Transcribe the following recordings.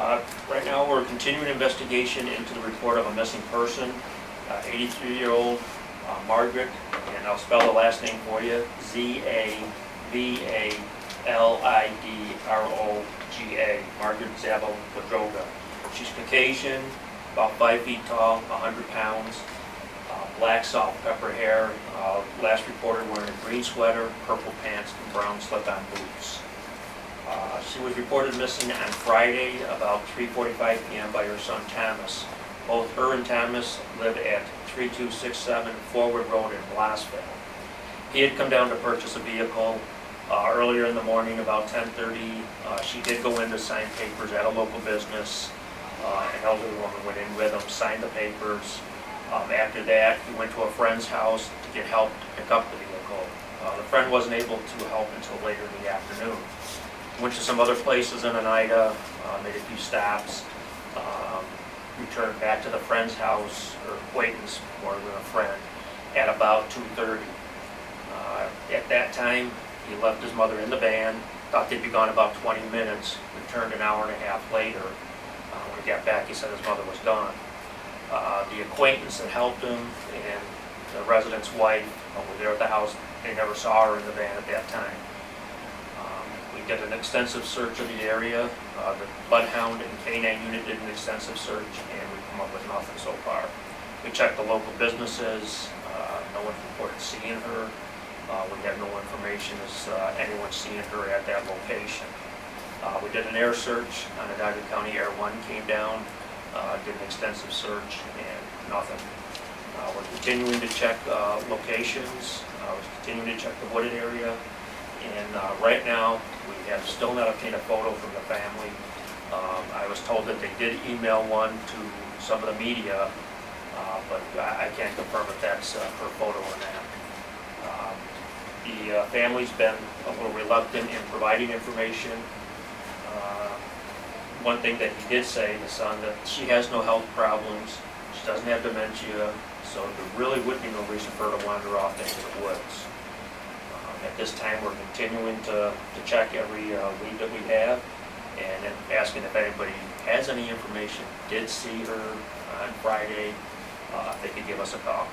Right now, we're continuing investigation into the report of a missing person, 83-year-old Margaret, and I'll spell the last name for you, Zavalidroga, Margaret Zavalidroga. She's Caucasian, about 5 feet tall, 100 pounds, black salt and pepper hair, last reported wearing a green sweater, purple pants, and brown slip-on boots. She was reported missing on Friday about 3:45 p.m. by her son Thomas. Both her and Thomas live at 3267 Forward Road in Blossville. He had come down to purchase a vehicle earlier in the morning, about 10:30. She did go in to sign papers at a local business. An elderly woman went in with him, signed the papers. After that, he went to a friend's house to get help to pick up the vehicle. The friend wasn't able to help until later in the afternoon. Went to some other places in Oneida, made a few stops, returned back to the friend's house, or acquaintance more than a friend, at about 2:30. At that time, he left his mother in the van, thought they'd be gone about 20 minutes, returned an hour and a half later. When he got back, he said his mother was gone. The acquaintance that helped him and the resident's wife were there at the house. They never saw her in the van at that time. We did an extensive search of the area. The Bloodhound and K9 unit did an extensive search, and we've come up with nothing so far. We checked the local businesses. No one reported seeing her. We have no information as anyone seeing her at that location. We did an air search. Oneida County Air 1 came down, did an extensive search, and nothing. We're continuing to check locations. We're continuing to check the wooded area. And right now, we have still not obtained a photo from the family. I was told that they did email one to some of the media, but I can't confirm if that's her photo or not. The family's been a little reluctant in providing information. One thing that he did say, the son, that she has no health problems, she doesn't have dementia, so there really would be no reason for her to wander off into the woods. At this time, we're continuing to check every lead that we have, and then asking if anybody has any information, did see her on Friday, if they could give us a call.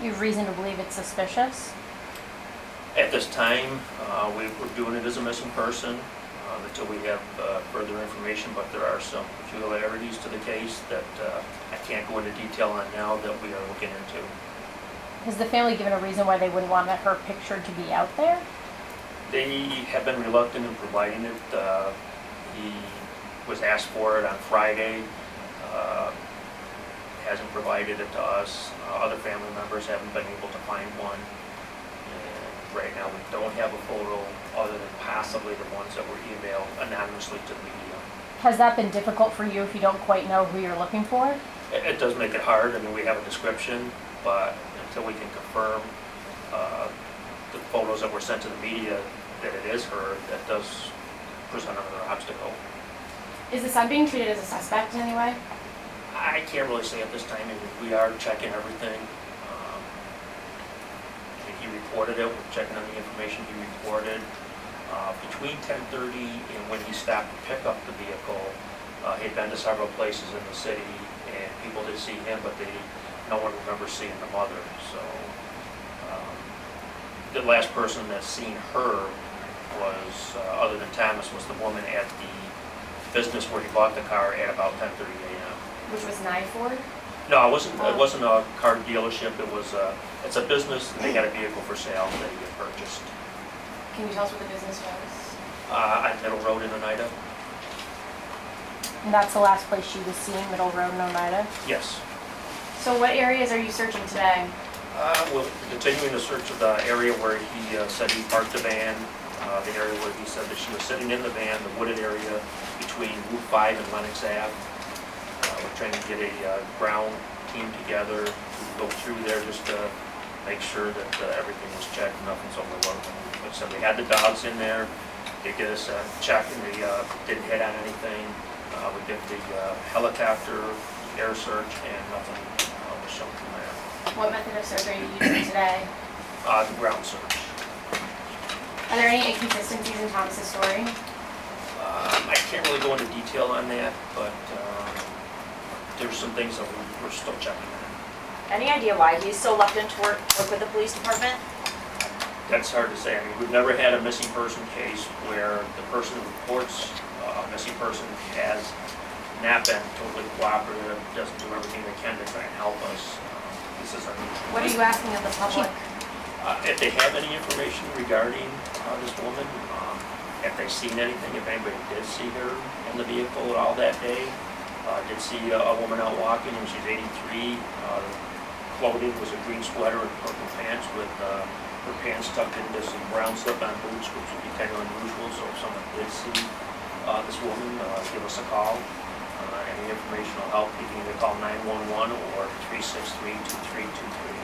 You have reason to believe it's suspicious? At this time, we're doing it as a missing person until we have further information, but there are some peculiarities to the case that I can't go into detail on now that we are looking into. Has the family given a reason why they wouldn't want her picture to be out there? They have been reluctant in providing it. He was asked for it on Friday, hasn't provided it to us. Other family members haven't been able to find one. And right now we don't have a photo other than possibly the ones that were emailed anonymously to the media. Has that been difficult for you if you don't quite know who you're looking for? It does make it hard. I mean, we have a description, but until we can confirm the photos that were sent to the media that it is her, that does present another obstacle. Is the son being treated as a suspect in any way? I can't really say at this time. I mean, we are checking everything. He reported it. We're checking on the information he reported. Between 10:30 and when he stopped to pick up the vehicle, he had been to several places in the city, and people did see him, but no one remembers seeing the mother. So the last person that's seen her was, other than Thomas, was the woman at the business where he bought the car at about 10:30 a.m. Which was Nye Ford? No, it wasn't a car dealership. It's a business, and they had a vehicle for sale that he had purchased. Can you tell us what the business was? On Middle Road in Oneida. And that's the last place she was seen, Middle Road in Oneida? Yes. So what areas are you searching today? We're continuing to search the area where he said he parked the van, the area where he said that she was sitting in the van, the wooded area between Route 5 and Lenox Ave. We're trying to get a ground team together to go through there just to make sure that everything was checked and nothing's overlooked. Like I said, we had the dogs in there. They did us a check and they didn't hit on anything. We did the helicopter air search and nothing was shown from there. What method of search are you using today? The ground search. Are there any inconsistencies in Thomas's story? I can't really go into detail on that, but there's some things that we're still checking on. Any idea why he's so reluctant to work with the police department? That's hard to say. I mean, we've never had a missing person case where the person who reports a missing person has not been totally cooperative, doesn't do everything they can to try and help us. This is unusual. What are you asking of the public? If they have any information regarding this woman, if they've seen anything, if anybody did see her in the vehicle at all that day, did see a woman out walking, and she's 83. Clothing was a green sweater and purple pants with her pants tucked into some brown slip-on boots, which would be kind of unusual. So if someone did see this woman, give us a call. Any information will help. You can either call 911 or 363-2323.